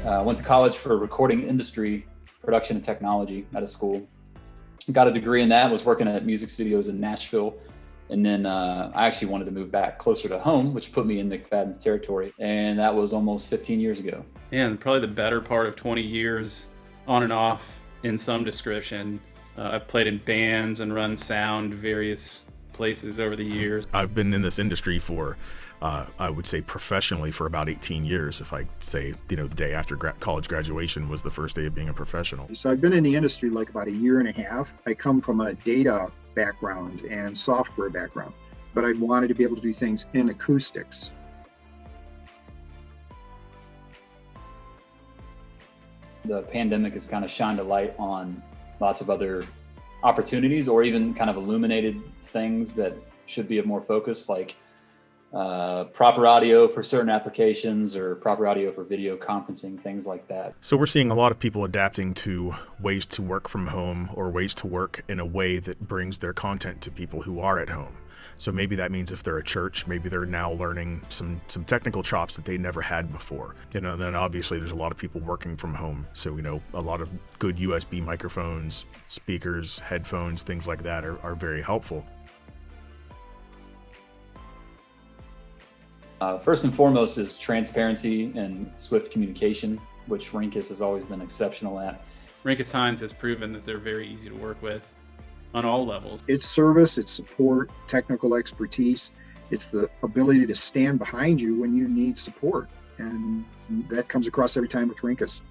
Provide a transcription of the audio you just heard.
Went to college for recording industry, production and technology at a school. Got a degree in that, was working at music studios in Nashville. And then I actually wanted to move back closer to home, which put me in McFadden's territory. And that was almost 15 years ago. Yeah, and probably the better part of 20 years on and off in some description. I've played in bands and run sound various places over the years. I've been in this industry for, I would say professionally, for about 18 years. If I say, the day after college graduation was the first day of being a professional. So I've been in the industry like about a year and a half. I come from a data background and software background, but I wanted to be able to do things in acoustics. The pandemic has kind of shined a light on lots of other opportunities, or even kind of illuminated things that should be of more focus, like proper audio for certain applications or proper audio for video conferencing, things like that. So we're seeing a lot of people adapting to ways to work from home, or ways to work in a way that brings their content to people who are at home. So maybe that means if they're a church, maybe they're now learning some technical chops that they never had before. Then obviously there's a lot of people working from home. So, a lot of good USB microphones, speakers, headphones, things like that are very helpful. First and foremost is transparency and swift communication, which Renkus has always been exceptional at. Renkus-Heinz has proven that they're very easy to work with on all levels. It's service, it's support, technical expertise. It's the ability to stand behind you when you need support. And that comes across every time with Renkus.